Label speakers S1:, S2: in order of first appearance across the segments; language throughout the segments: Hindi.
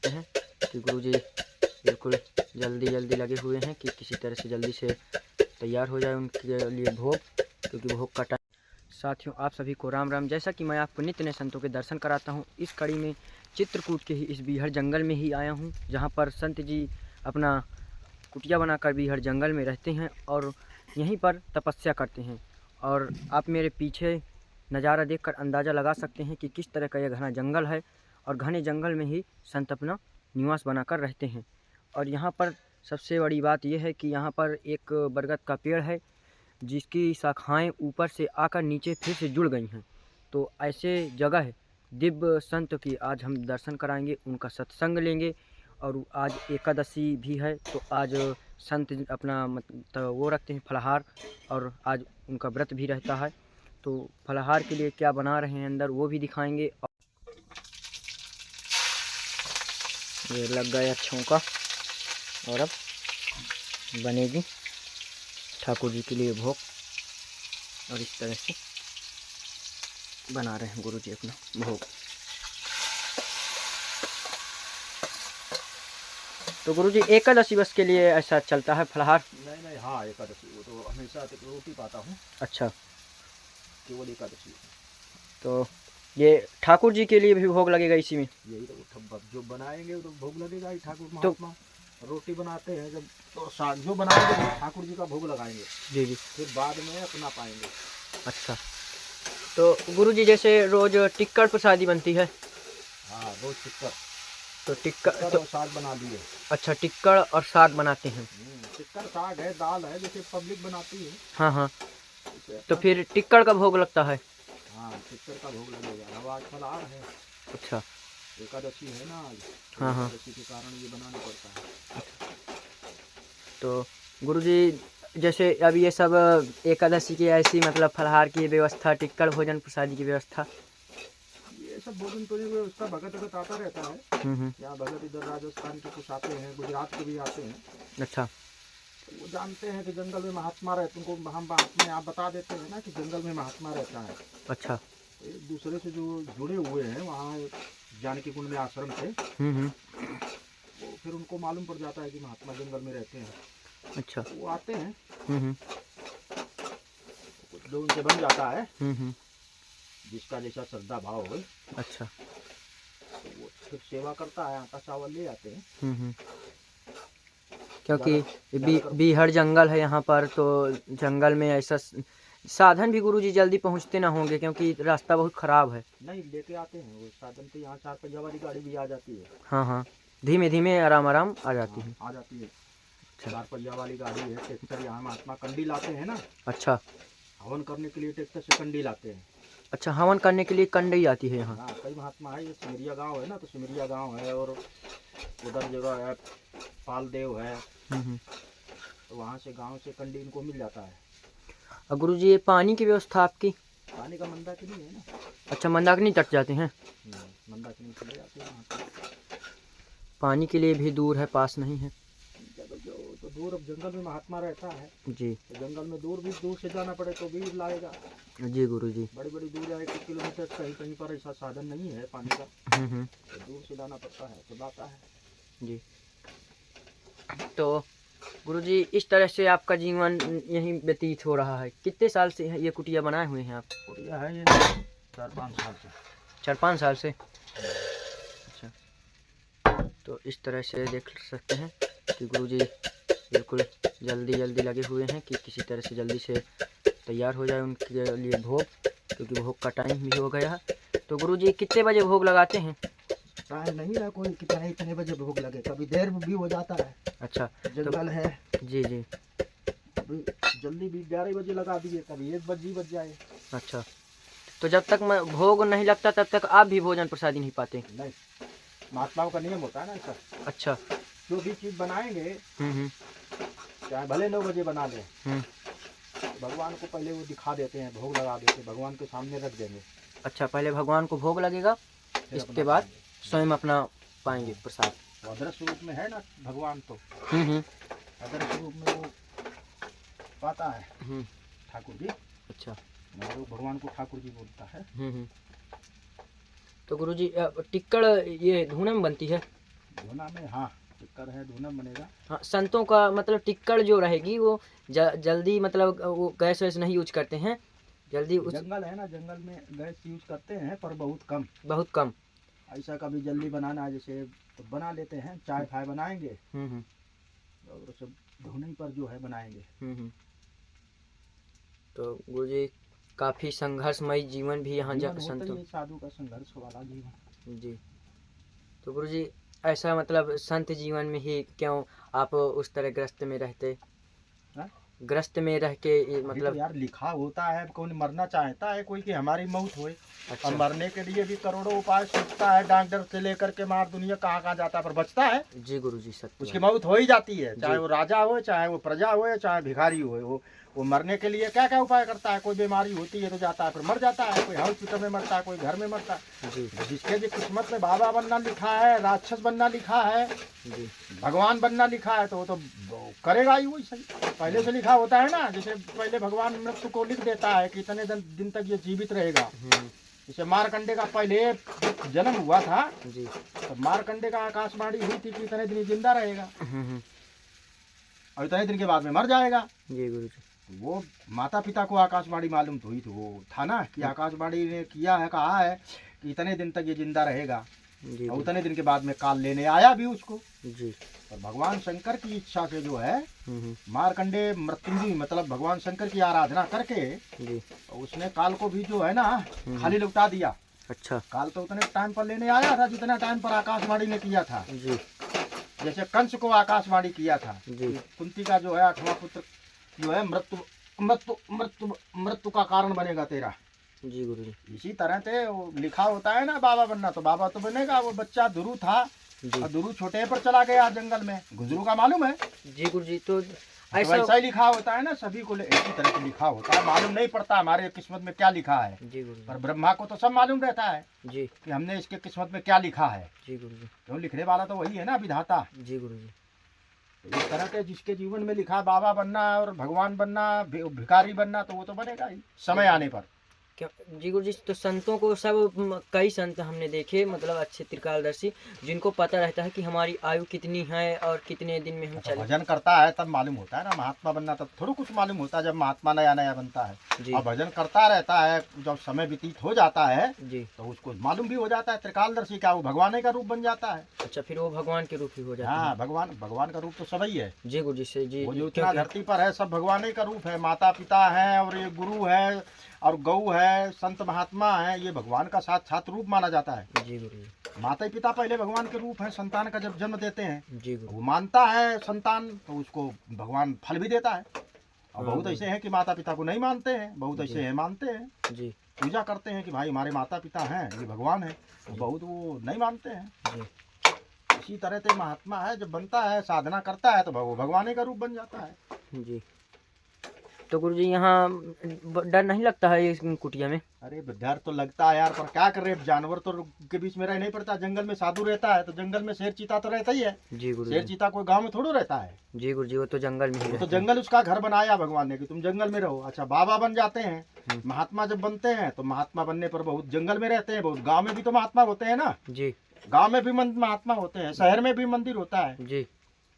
S1: सकते हैं कि गुरुजी बिल्कुल जल्दी लगे हुए हैं कि किसी तरह से जल्दी से तैयार हो जाए उनके लिए भोग, क्योंकि भोग का टाइम। साथियों, आप सभी को राम राम। जैसा कि मैं आपको नित्य नए संतों के दर्शन कराता हूं, इस कड़ी में चित्रकूट के ही इस बीहड़ जंगल में ही आया हूं, जहां पर संत जी अपना कुटिया बनाकर बीहड़ जंगल में रहते हैं और यहीं पर तपस्या करते हैं। और आप मेरे पीछे नज़ारा देखकर अंदाज़ा लगा सकते हैं कि किस तरह का यह घना जंगल है, और घने जंगल में ही संत अपना निवास बनाकर रहते हैं। और यहाँ पर सबसे बड़ी बात यह है कि यहाँ पर एक बरगद का पेड़ है, जिसकी शाखाएं ऊपर से आकर नीचे फिर से जुड़ गई हैं। तो ऐसे जगह दिव्य संत की आज हम दर्शन कराएंगे, उनका सत्संग लेंगे। और आज एकादशी भी है, तो आज संत अपना मतलब वो रखते हैं फलाहार, और आज उनका व्रत भी रहता है। तो फलाहार के लिए क्या बना रहे हैं अंदर वो भी दिखाएंगे। ये लग गया छौंका और अब बनेगी ठाकुर जी के लिए भोग, और इस तरह से बना रहे हैं गुरु जी अपना भोग। तो गुरु जी एकादशी बस के लिए ऐसा चलता है फलाहार?
S2: नहीं, हाँ एकादशी वो तो हमेशा तो रोटी पाता हूँ।
S1: अच्छा,
S2: केवल एकादशी।
S1: तो ये ठाकुर जी के लिए भी भोग लगेगा इसी में?
S2: यही तो जो बनाएंगे तो भोग लगेगा ही। ठाकुर
S1: तो
S2: महात्मा रोटी बनाते हैं जब, तो साग जो बनाएंगे वो ठाकुर जी का भोग लगाएंगे।
S1: जी जी,
S2: फिर बाद में अपना पाएंगे।
S1: अच्छा। तो गुरु जी जैसे रोज टिक्कड़ प्रसादी बनती है?
S2: हाँ, रोज टिक्कर
S1: तो टिक्कड़ तो
S2: और साग बना दिए।
S1: अच्छा, टिक्कड़ और साग बनाते हैं।
S2: टिक्कर साग है, दाल है, जैसे पब्लिक बनाती है।
S1: हाँ हाँ, तो फिर टिक्कड़ का भोग लगता है?
S2: हाँ, टिक्कर का भोग लगेगा। अब आज फलाहार है।
S1: अच्छा,
S2: एकादशी है ना आज।
S1: हाँ हाँ।
S2: एकादशी के कारण ये बनाना पड़ता है।
S1: तो गुरुजी जैसे अब ये सब एकादशी की ऐसी मतलब फलाहार की व्यवस्था, टिक्कड़ भोजन प्रसादी की व्यवस्था,
S2: ये सब भोजन तो व्यवस्था भगत आता रहता है। यहाँ भगत इधर राजस्थान के कुछ आते हैं, गुजरात के भी आते हैं।
S1: अच्छा,
S2: तो वो जानते हैं कि जंगल में महात्मा रहते हैं। उनको हम महात्मा आप बता देते हैं ना कि जंगल में महात्मा रहता है।
S1: अच्छा,
S2: एक दूसरे से जो जुड़े हुए हैं वहाँ जानकी कुंड में आश्रम से, वो फिर उनको मालूम पड़ जाता है कि महात्मा जंगल में रहते हैं।
S1: अच्छा,
S2: वो आते हैं, जो उनसे बन जाता है, जिसका जैसा श्रद्धा भाव हो।
S1: अच्छा,
S2: तो वो फिर सेवा करता है, आटा चावल ले आते हैं।
S1: क्योंकि बीहड़ जंगल है यहाँ पर, तो जंगल में ऐसा साधन भी गुरुजी जल्दी पहुँचते ना होंगे, क्योंकि रास्ता बहुत खराब है।
S2: नहीं, लेके आते हैं वो साधन। तो यहाँ 4 पहिया वाली गाड़ी भी आ जाती है।
S1: हाँ हाँ, धीमे धीमे आराम आराम आ जाती है।
S2: आ जाती है। 4 पहिया वाली गाड़ी है। ट्रैक्टर यहाँ महात्मा कंडी लाते हैं ना।
S1: अच्छा,
S2: हवन करने के लिए ट्रैक्टर से कंडी लाते हैं।
S1: अच्छा, हवन करने के लिए कंडई आती है यहाँ?
S2: हाँ, कई महात्मा है। ये सिमरिया गांव है ना, तो सिमरिया गांव है, और उधर जगह है पालदेव है। तो वहाँ से गांव से कंडी इनको मिल जाता है।
S1: और गुरुजी ये पानी की व्यवस्था आपकी?
S2: पानी का मंदाकिनी है ना।
S1: अच्छा, मंदाकिनी तट जाते हैं?
S2: मंदाकिनी चले जाते हैं वहाँ से।
S1: पानी के लिए भी दूर है, पास नहीं है?
S2: तो दूर, अब जंगल में महात्मा रहता है
S1: जी,
S2: तो जंगल में दूर से जाना पड़े तो भी लाएगा।
S1: जी गुरुजी।
S2: बड़ी दूर है, 1 किलोमीटर। कहीं पर ऐसा साधन नहीं है पानी का, तो दूर से लाना पड़ता है, तो लाता है
S1: जी। तो गुरुजी इस तरह से आपका जीवन यहीं व्यतीत हो रहा है? कितने साल से ये कुटिया बनाए हुए हैं आप?
S2: कुटिया है ये 4-5 साल से।
S1: 4-5 साल से? अच्छा, तो इस तरह से देख सकते हैं कि गुरुजी बिल्कुल जल्दी लगे हुए हैं कि किसी तरह से जल्दी से तैयार हो जाए उनके लिए भोग, क्योंकि भोग का टाइम भी हो गया है। तो गुरुजी कितने बजे भोग लगाते हैं?
S2: टाइम नहीं है कोई कितने इतने बजे भोग लगे, कभी देर भी हो जाता है।
S1: अच्छा,
S2: जंगल है।
S1: जी जी,
S2: कभी जल्दी भी 11 बजे लगा दिए, कभी 1 बजे बज जाए।
S1: अच्छा, तो जब तक भोग नहीं लगता तब तक आप भी भोजन प्रसादी नहीं पाते?
S2: नहीं, महात्माओं का नियम होता है ना ऐसा।
S1: अच्छा,
S2: जो भी चीज बनाएंगे चाहे भले 9 बजे बना लें, भगवान को पहले वो दिखा देते हैं, भोग लगा देते हैं, भगवान के सामने रख देंगे।
S1: अच्छा, पहले भगवान को भोग लगेगा, इसके बाद स्वयं अपना पाएंगे प्रसाद।
S2: तो अदृश्य रूप में है ना भगवान, तो अदृश्य रूप में वो पाता है ठाकुर जी।
S1: अच्छा,
S2: भगवान को ठाकुर जी बोलता है।
S1: तो गुरुजी टिक्कड़ ये धुना में बनती है?
S2: धुना में हाँ टिक्कर है, धुना बनेगा।
S1: हाँ, संतों का मतलब टिक्कड़ जो रहेगी वो जल्दी मतलब वो गैस वैस नहीं यूज करते हैं जल्दी
S2: जंगल है ना, जंगल में गैस यूज करते हैं पर बहुत कम।
S1: बहुत कम।
S2: ऐसा कभी जल्दी बनाना है जैसे तो बना लेते हैं, चाय फाय बनाएंगे और सब धुने पर जो है बनाएंगे।
S1: तो गुरुजी काफी संघर्षमय जीवन भी यहाँ
S2: जीवन होता
S1: संतों
S2: ही है साधु का, संघर्ष वाला जीवन।
S1: जी। तो गुरुजी ऐसा मतलब संत जीवन में ही क्यों आप उस तरह ग्रस्त में रहते?
S2: हाँ?
S1: ग्रस्त में रह के
S2: मतलब तो यार लिखा होता है, कौन मरना चाहता है कोई कि हमारी मौत होए।
S1: अच्छा।
S2: और मरने के लिए भी करोड़ों उपाय सोचता है, डॉक्टर से लेकर के मार दुनिया कहाँ कहाँ जाता है पर बचता है।
S1: जी गुरुजी सत्य।
S2: उसकी मौत हो ही जाती है, चाहे वो राजा हो, चाहे वो प्रजा हो, चाहे भिखारी हो। वो मरने के लिए क्या क्या उपाय करता है। कोई बीमारी होती है तो जाता है फिर मर जाता है, कोई हॉस्पिटल में मरता है, कोई घर में मरता है।
S1: जी।
S2: जिसके जो किस्मत में बाबा बनना लिखा है, राक्षस बनना लिखा है,
S1: जी।
S2: भगवान बनना लिखा है तो वो तो करेगा ही। वही सही पहले से लिखा होता है ना, जैसे पहले भगवान मृत्यु को लिख देता है कि इतने दिन तक ये जीवित रहेगा। जैसे मारकंडे का पहले जन्म हुआ था
S1: जी,
S2: तो मारकंडे का आकाशवाणी हुई थी कि इतने दिन जिंदा रहेगा और इतने दिन के बाद में मर जाएगा।
S1: जी गुरुजी।
S2: वो माता पिता को आकाशवाणी मालूम तो हुई थी, वो था ना कि आकाशवाणी ने किया है, कहा है कि इतने दिन तक ये जिंदा रहेगा।
S1: जी।
S2: और उतने दिन के बाद में काल लेने आया भी उसको।
S1: जी।
S2: और भगवान शंकर की इच्छा से जो है मारकंडे मृत्युंजय मतलब भगवान शंकर की आराधना करके
S1: जी।
S2: उसने काल को भी जो है ना खाली लौटा दिया।
S1: अच्छा।
S2: काल तो उतने टाइम पर लेने आया था जितना टाइम पर आकाशवाणी ने किया था।
S1: जी।
S2: जैसे कंस को आकाशवाणी किया था
S1: जी।
S2: कुंती का जो है 8वां पुत्र जो है मृत्यु मृत्यु मृत्यु मृत्यु का कारण बनेगा तेरा।
S1: जी गुरुजी।
S2: इसी तरह से वो लिखा होता है ना बाबा बनना, तो बाबा तो बनेगा। वो बच्चा ध्रुव था और ध्रुव छोटे पर चला गया जंगल में, गुजरू का मालूम है।
S1: जी गुरुजी। तो
S2: ऐसा ही लिखा होता है ना, सभी को इसी तरह से लिखा होता है। मालूम नहीं पड़ता हमारे किस्मत में क्या लिखा है।
S1: जी गुरुजी।
S2: पर ब्रह्मा को तो सब मालूम रहता है
S1: जी
S2: कि हमने इसके किस्मत में क्या लिखा है।
S1: जी गुरुजी।
S2: क्यों लिखने वाला तो वही है ना, विधाता।
S1: जी गुरुजी।
S2: तो इस तरह के जिसके जीवन में लिखा बाबा बनना और भगवान बनना, भिखारी बनना, तो वो तो बनेगा ही समय आने पर।
S1: क्या जी गुरुजी। तो संतों को सब कई संत हमने देखे मतलब अच्छे त्रिकालदर्शी जिनको पता रहता है कि हमारी आयु कितनी है और कितने दिन में हम चले।
S2: भजन करता है तब मालूम होता है ना, महात्मा बनना तब थोड़ा कुछ मालूम होता है जब महात्मा नया नया बनता है। और भजन करता रहता है, जब समय व्यतीत हो जाता है जी तो उसको मालूम भी हो जाता है त्रिकालदर्शी क्या, वो भगवान का रूप बन जाता है।
S1: अच्छा, फिर वो भगवान के रूप ही हो जाता है।
S2: हाँ, भगवान का रूप तो सब ही है
S1: जी गुरुजी से। जी,
S2: वो जो इतना धरती पर है सब भगवान का रूप है। माता पिता है और ये गुरु है और गौ है, संत महात्मा है, ये भगवान का साक्षात रूप माना जाता है।
S1: जी गुरुजी।
S2: माता पिता पहले भगवान के रूप है। संतान का जब जन्म देते हैं
S1: जी गुरु,
S2: वो मानता है संतान तो उसको भगवान फल भी देता है। और बहुत ऐसे हैं कि माता पिता को नहीं मानते हैं, बहुत ऐसे हैं मानते हैं जी, पूजा करते हैं कि भाई हमारे माता पिता हैं, ये भगवान है। बहुत वो नहीं मानते हैं जी। इसी तरह से महात्मा है जब बनता है, साधना करता है तो वो भगवान का रूप बन जाता है जी।
S1: तो गुरुजी यहाँ डर नहीं लगता है इस कुटिया में?
S2: अरे डर तो लगता है यार, पर क्या कर रहे, जानवर तो के बीच में रह नहीं पड़ता। जंगल में साधु रहता है तो जंगल में शेर चीता तो रहता ही है जी गुरु। शेर चीता कोई गांव में थोड़ा रहता है
S1: जी गुरुजी, वो तो जंगल में ही
S2: वो तो जंगल उसका घर बनाया भगवान ने कि तुम जंगल में रहो। अच्छा, बाबा बन जाते हैं, महात्मा जब बनते हैं तो महात्मा बनने पर बहुत जंगल में रहते हैं, बहुत गाँव में भी तो महात्मा होते हैं ना जी। गाँव में भी महात्मा होते हैं, शहर में भी मंदिर होता है जी।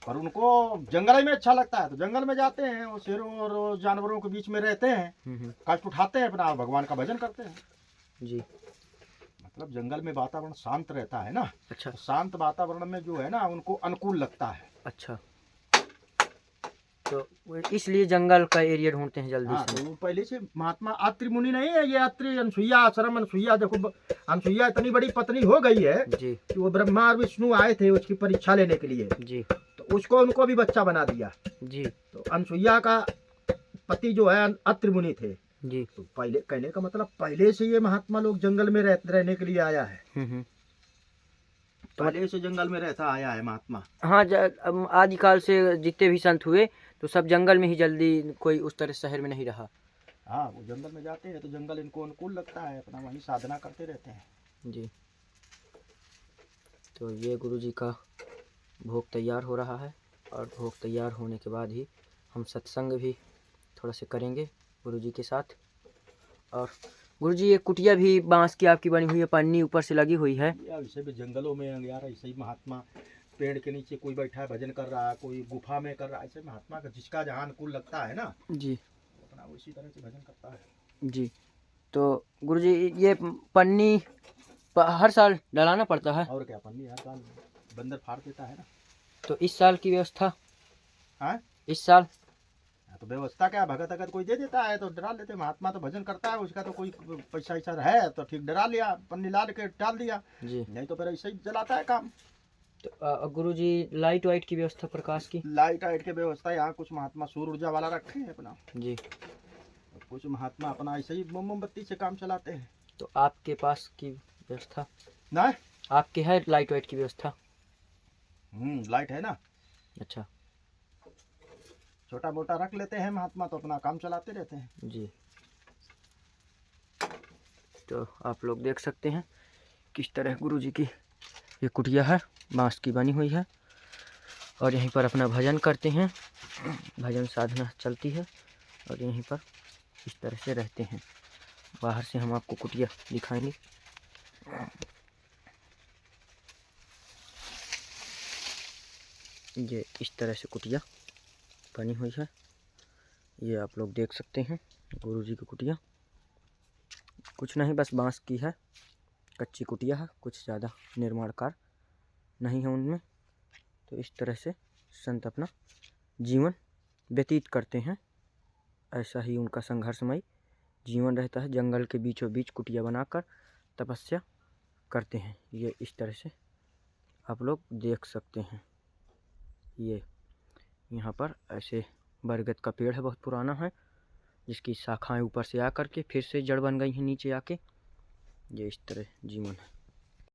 S2: पर उनको जंगल में अच्छा लगता है तो जंगल में जाते हैं, वो शेरों और जानवरों के बीच में रहते हैं, कष्ट उठाते हैं, अपना भगवान का भजन करते हैं जी। मतलब जंगल में वातावरण शांत रहता है ना। अच्छा, तो शांत वातावरण में जो है ना उनको अनुकूल लगता है। अच्छा,
S1: तो इसलिए जंगल का एरिया ढूंढते हैं जल्दी से।
S2: तो पहले से महात्मा अत्रि मुनि नहीं है, ये अत्रि अनसुईया आश्रम। अनसुईया देखो, अनसुईया इतनी बड़ी पत्नी हो गई है जी कि वो ब्रह्मा और विष्णु आए थे उसकी परीक्षा लेने के लिए जी, तो उसको उनको भी बच्चा बना दिया जी। तो अनसुईया का पति जो है अत्रि मुनि थे जी। तो पहले कहने का मतलब पहले से ये महात्मा लोग जंगल में रहने के लिए आया है। तो पहले से जंगल में रहता आया है महात्मा।
S1: हाँ, आदिकाल से जितने भी संत हुए तो सब जंगल में ही, जल्दी कोई उस तरह शहर में नहीं रहा।
S2: हाँ, वो जंगल में जाते हैं तो जंगल इनको अनुकूल लगता है, अपना वहीं साधना करते रहते हैं
S1: जी। तो ये गुरुजी का भोग तैयार हो रहा है और भोग तैयार होने के बाद ही हम सत्संग भी थोड़ा से करेंगे गुरुजी के साथ। और गुरुजी ये कुटिया भी बांस की आपकी बनी हुई है, पन्नी ऊपर से लगी हुई है।
S2: वैसे भी जंगलों में यार ऐसे ही महात्मा पेड़ के नीचे कोई बैठा है भजन कर रहा है, कोई गुफा में कर रहा है, ऐसे महात्मा का जिसका जहाँ अनुकूल लगता है ना
S1: जी
S2: अपना उसी तरह से भजन करता है।
S1: जी। तो गुरुजी ये पन्नी हर साल डलाना पड़ता है?
S2: और क्या, पन्नी हर साल बंदर फाड़ देता है ना।
S1: तो इस साल की व्यवस्था?
S2: हाँ,
S1: इस साल
S2: तो व्यवस्था क्या, भगत अगर कोई दे देता है तो डरा लेते। महात्मा तो भजन करता है, उसका तो कोई पैसा ऐसा है तो ठीक डरा लिया, पन्नी ला के डाल दिया
S1: जी,
S2: नहीं तो फिर ऐसे ही चलाता है काम।
S1: तो गुरुजी लाइट वाइट की व्यवस्था, प्रकाश की?
S2: लाइट वाइट की व्यवस्था यहाँ कुछ महात्मा सौर ऊर्जा वाला रखे हैं अपना
S1: जी।
S2: और कुछ महात्मा अपना ऐसे ही मोमबत्ती से काम चलाते हैं।
S1: तो आपके पास की व्यवस्था?
S2: ना,
S1: आपके है लाइट वाइट की व्यवस्था?
S2: लाइट है ना।
S1: अच्छा
S2: छोटा मोटा रख लेते हैं महात्मा तो अपना काम चलाते रहते हैं।
S1: जी। तो आप लोग देख सकते हैं किस तरह गुरुजी की ये कुटिया है, बांस की बनी हुई है, और यहीं पर अपना भजन करते हैं, भजन साधना चलती है, और यहीं पर इस तरह से रहते हैं। बाहर से हम आपको कुटिया दिखाएंगे। ये इस तरह से कुटिया बनी हुई है, ये आप लोग देख सकते हैं गुरुजी की कुटिया। कुछ नहीं, बस बांस की है, कच्ची कुटिया है, कुछ ज़्यादा निर्माण कार्य नहीं है उनमें। तो इस तरह से संत अपना जीवन व्यतीत करते हैं, ऐसा ही उनका संघर्षमय जीवन रहता है। जंगल के बीचों बीच कुटिया बनाकर तपस्या करते हैं। ये इस तरह से आप लोग देख सकते हैं। ये यहाँ पर ऐसे बरगद का पेड़ है, बहुत पुराना है, जिसकी शाखाएं ऊपर से आकर के फिर से जड़ बन गई हैं नीचे आके। ये इस तरह जीवन है।